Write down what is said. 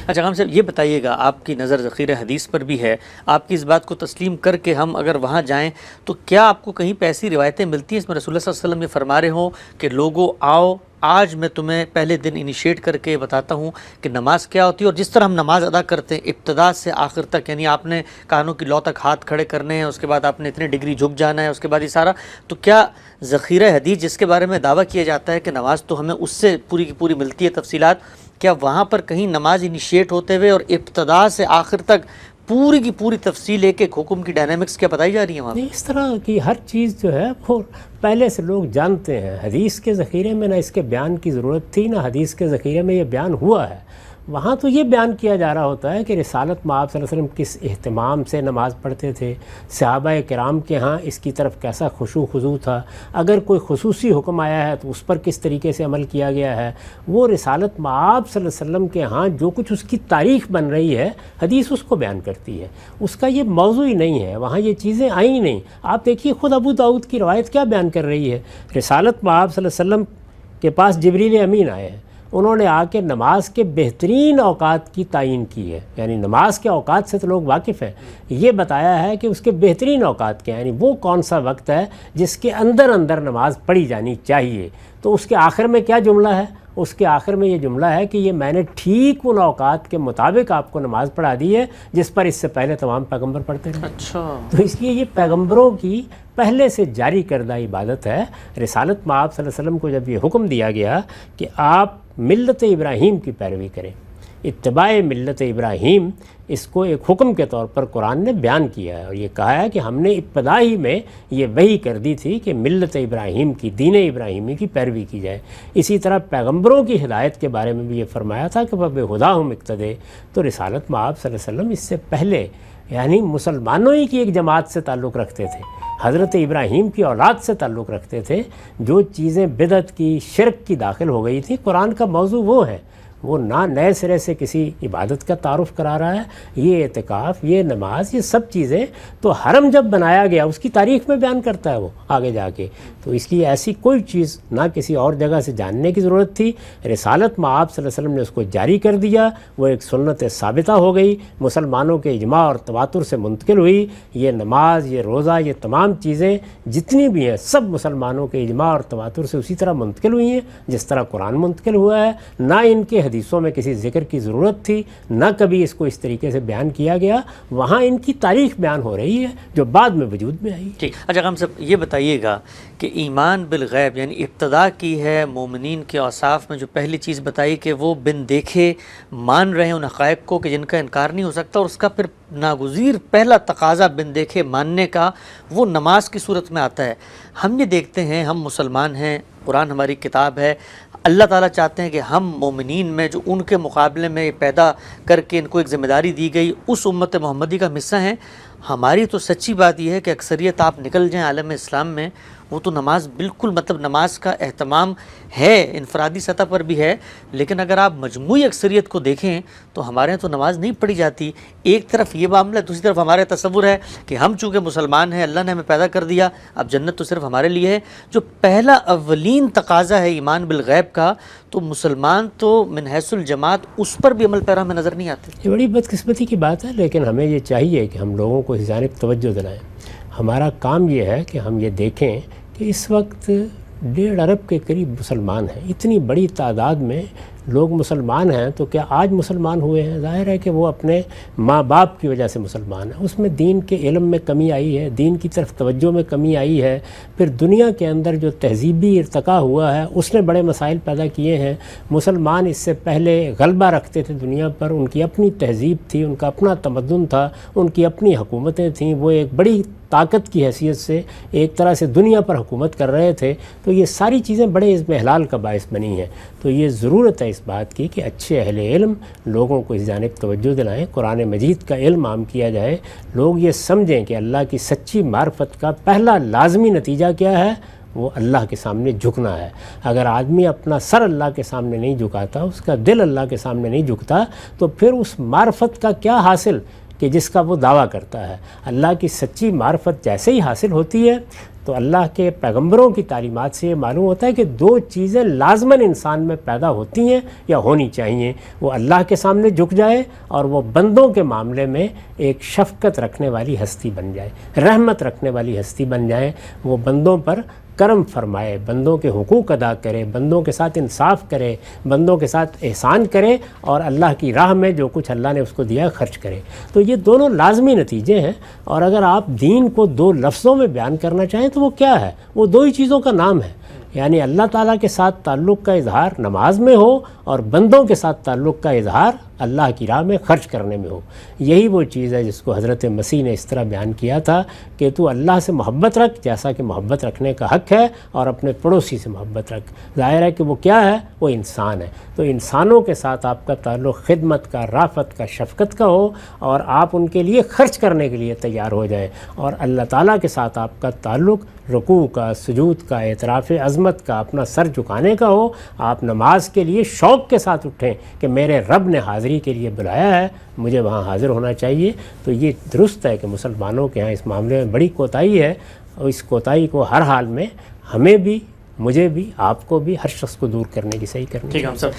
اچھا غام صاحب یہ بتائیے گا، آپ کی نظر ذخیرہ حدیث پر بھی ہے، آپ کی اس بات کو تسلیم کر کے ہم اگر وہاں جائیں تو کیا آپ کو کہیں پہ ایسی روایتیں ملتی ہیں اس میں رسول اللہ صلی اللہ علیہ وسلم یہ فرما رہے ہوں کہ لوگوں آؤ آج میں تمہیں پہلے دن انیشیٹ کر کے بتاتا ہوں کہ نماز کیا ہوتی ہے، اور جس طرح ہم نماز ادا کرتے ہیں ابتدا سے آخر تک، یعنی آپ نے کانوں کی لو تک ہاتھ کھڑے کرنے ہیں، اس کے بعد آپ نے اتنے ڈگری جھک جانا ہے، اس کے بعد یہ سارا، تو کیا ذخیرہ حدیث جس کے بارے میں دعویٰ کیا جاتا ہے کہ نماز تو ہمیں اس سے پوری کی پوری ملتی ہے تفصیلات، کیا وہاں پر کہیں نماز انیشیٹ ہوتے ہوئے اور ابتدا سے آخر تک پوری کی پوری تفصیل ایک ایک حکم کی ڈائنامکس کیا بتائی جا رہی ہے وہاں؟ اس طرح کی ہر چیز جو ہے وہ پہلے سے لوگ جانتے ہیں. حدیث کے ذخیرے میں نہ اس کے بیان کی ضرورت تھی، نہ حدیث کے ذخیرے میں یہ بیان ہوا ہے. وہاں تو یہ بیان کیا جا رہا ہوتا ہے کہ رسالت میں آپ صلی اللہ علیہ وسلم کس اہتمام سے نماز پڑھتے تھے، صحابہ کرام کے ہاں اس کی طرف کیسا خشوع خضوع تھا، اگر کوئی خصوصی حکم آیا ہے تو اس پر کس طریقے سے عمل کیا گیا ہے. وہ رسالت میں آپ صلی اللہ علیہ وسلم کے ہاں جو کچھ اس کی تاریخ بن رہی ہے حدیث اس کو بیان کرتی ہے، اس کا یہ موضوع ہی نہیں ہے، وہاں یہ چیزیں آئیں نہیں. آپ دیکھیے خود ابو داؤد کی روایت کیا بیان کر رہی ہے. رسالت میں آپ صلی اللہ علیہ وسلم کے پاس جبریل امین آئے ہیں، انہوں نے آ کے نماز کے بہترین اوقات کی تعین کی ہے، یعنی نماز کے اوقات سے تو لوگ واقف ہیں، یہ بتایا ہے کہ اس کے بہترین اوقات کیا ہیں، یعنی وہ کون سا وقت ہے جس کے اندر اندر نماز پڑھی جانی چاہیے. تو اس کے آخر میں کیا جملہ ہے؟ اس کے آخر میں یہ جملہ ہے کہ یہ میں نے ٹھیک ان اوقات کے مطابق آپ کو نماز پڑھا دی ہے جس پر اس سے پہلے تمام پیغمبر پڑھتے رہے. اچھا، تو اس لیے یہ پیغمبروں کی پہلے سے جاری کردہ عبادت ہے. رسالت میں آپ صلی اللہ علیہ وسلم کو جب یہ حکم دیا گیا کہ آپ ملت ابراہیم کی پیروی کریں، اتباع ملت ابراہیم، اس کو ایک حکم کے طور پر قرآن نے بیان کیا ہے، اور یہ کہا ہے کہ ہم نے ابتدا ہی میں یہ وحی کر دی تھی کہ ملت ابراہیم کی، دین ابراہیمی کی پیروی کی جائے. اسی طرح پیغمبروں کی ہدایت کے بارے میں بھی یہ فرمایا تھا کہ بِہُدَاهُمْ اقتدے. تو رسالت میں آپ صلی اللہ علیہ وسلم اس سے پہلے یعنی مسلمانوں ہی کی ایک جماعت سے تعلق رکھتے تھے، حضرت ابراہیم کی اولاد سے تعلق رکھتے تھے. جو چیزیں بدعت کی، شرک کی داخل ہو گئی تھی، قرآن کا موضوع وہ ہے، وہ نہ نئے سرے سے کسی عبادت کا تعارف کرا رہا ہے. یہ اعتکاف، یہ نماز، یہ سب چیزیں تو حرم جب بنایا گیا اس کی تاریخ میں بیان کرتا ہے وہ آگے جا کے. تو اس کی ایسی کوئی چیز نہ کسی اور جگہ سے جاننے کی ضرورت تھی. رسالت میں آپ صلی اللہ علیہ وسلم نے اس کو جاری کر دیا، وہ ایک سنت ثابتہ ہو گئی، مسلمانوں کے اجماع اور تواتر سے منتقل ہوئی. یہ نماز، یہ روزہ، یہ تمام چیزیں جتنی بھی ہیں سب مسلمانوں کے اجماع اور تواتر سے اسی طرح منتقل ہوئی ہیں جس طرح قرآن منتقل ہوا ہے. نہ ان کے حدیثوں میں کسی ذکر کی ضرورت تھی، نہ کبھی اس کو اس طریقے سے بیان کیا گیا. وہاں ان کی تاریخ بیان ہو رہی ہے جو بعد میں وجود میں آئی. ٹھیک. اچھا غام صاحب یہ بتائیے گا کہ ایمان بالغیب یعنی ابتدا کی ہے مومنین کے اوصاف میں جو پہلی چیز بتائی کہ وہ بن دیکھے مان رہے ہیں ان حقائق کو کہ جن کا انکار نہیں ہو سکتا، اور اس کا پھر ناگزیر پہلا تقاضا بن دیکھے ماننے کا وہ نماز کی صورت میں آتا ہے. ہم یہ دیکھتے ہیں، ہم مسلمان ہیں، قرآن ہماری کتاب ہے، اللہ تعالیٰ چاہتے ہیں کہ ہم مومنین میں جو ان کے مقابلے میں پیدا کر کے ان کو ایک ذمہ داری دی گئی اس امت محمدی کا حصہ ہیں. ہماری تو سچی بات یہ ہے کہ اکثریت آپ نکل جائیں عالم اسلام میں، وہ تو نماز بالکل مطلب نماز کا اہتمام ہے، انفرادی سطح پر بھی ہے، لیکن اگر آپ مجموعی اکثریت کو دیکھیں تو ہمارے یہاں تو نماز نہیں پڑھی جاتی. ایک طرف یہ معاملہ ہے، دوسری طرف ہمارا تصور ہے کہ ہم چونکہ مسلمان ہیں، اللہ نے ہمیں پیدا کر دیا، اب جنت تو صرف ہمارے لیے ہے. جو پہلا اولین تقاضا ہے ایمان بالغیب کا، تو مسلمان تو من حیث الجماعت اس پر بھی عمل پیرا ہمیں نظر نہیں آتے. یہ بڑی بدقسمتی کی بات ہے، لیکن ہمیں یہ چاہیے کہ ہم لوگوں کو اس جانب توجہ دلائیں. ہمارا کام یہ ہے کہ ہم یہ دیکھیں کہ اس وقت 1.5 ارب کے قریب مسلمان ہیں. اتنی بڑی تعداد میں لوگ مسلمان ہیں، تو کیا آج مسلمان ہوئے ہیں؟ ظاہر ہے کہ وہ اپنے ماں باپ کی وجہ سے مسلمان ہیں. اس میں دین کے علم میں کمی آئی ہے، دین کی طرف توجہ میں کمی آئی ہے. پھر دنیا کے اندر جو تہذیبی ارتقاء ہوا ہے اس نے بڑے مسائل پیدا کیے ہیں. مسلمان اس سے پہلے غلبہ رکھتے تھے دنیا پر، ان کی اپنی تہذیب تھی، ان کا اپنا تمدن تھا، ان کی اپنی حکومتیں تھیں، وہ ایک بڑی طاقت کی حیثیت سے ایک طرح سے دنیا پر حکومت کر رہے تھے. تو یہ ساری چیزیں بڑے اضمحلال کا باعث بنی ہیں. تو یہ ضرورت ہے اس بات کی کہ اچھے اہل علم لوگوں کو اس جانب توجہ دلائیں، قرآن مجید کا علم عام کیا جائے، لوگ یہ سمجھیں کہ اللہ کی سچی معرفت کا پہلا لازمی نتیجہ کیا ہے، وہ اللہ کے سامنے جھکنا ہے. اگر آدمی اپنا سر اللہ کے سامنے نہیں جھکاتا، اس کا دل اللہ کے سامنے نہیں جھکتا، تو پھر اس معرفت کا کیا حاصل کہ جس کا وہ دعویٰ کرتا ہے. اللہ کی سچی معرفت جیسے ہی حاصل ہوتی ہے تو اللہ کے پیغمبروں کی تعلیمات سے یہ معلوم ہوتا ہے کہ دو چیزیں لازماً انسان میں پیدا ہوتی ہیں یا ہونی چاہیے، وہ اللہ کے سامنے جھک جائے اور وہ بندوں کے معاملے میں ایک شفقت رکھنے والی ہستی بن جائے، رحمت رکھنے والی ہستی بن جائے، وہ بندوں پر کرم فرمائے، بندوں کے حقوق ادا کرے، بندوں کے ساتھ انصاف کرے، بندوں کے ساتھ احسان کرے اور اللہ کی راہ میں جو کچھ اللہ نے اس کو دیا خرچ کرے۔ تو یہ دونوں لازمی نتیجے ہیں، اور اگر آپ دین کو دو لفظوں میں بیان کرنا چاہیں تو وہ کیا ہے؟ وہ دو ہی چیزوں کا نام ہے، یعنی اللہ تعالیٰ کے ساتھ تعلق کا اظہار نماز میں ہو اور بندوں کے ساتھ تعلق کا اظہار اللہ کی راہ میں خرچ کرنے میں ہو۔ یہی وہ چیز ہے جس کو حضرت مسیح نے اس طرح بیان کیا تھا کہ تو اللہ سے محبت رکھ جیسا کہ محبت رکھنے کا حق ہے، اور اپنے پڑوسی سے محبت رکھ۔ ظاہر ہے کہ وہ کیا ہے؟ وہ انسان ہے۔ تو انسانوں کے ساتھ آپ کا تعلق خدمت کا، رافت کا، شفقت کا ہو، اور آپ ان کے لیے خرچ کرنے کے لیے تیار ہو جائیں، اور اللہ تعالیٰ کے ساتھ آپ کا تعلق رکوع کا، سجود کا، اعتراف عظمت کا، اپنا سر جھکانے کا ہو۔ آپ نماز کے لیے شوق کے ساتھ اٹھیں کہ میرے رب نے حاضری کے لیے بلایا ہے، مجھے وہاں حاضر ہونا چاہیے۔ تو یہ درست ہے کہ مسلمانوں کے ہاں اس معاملے میں بڑی کوتاہی ہے، اور اس کوتاہی کو ہر حال میں ہمیں بھی، مجھے بھی، آپ کو بھی، ہر شخص کو دور کرنے کی صحیح کرنی ٹھیک ہے ہم سب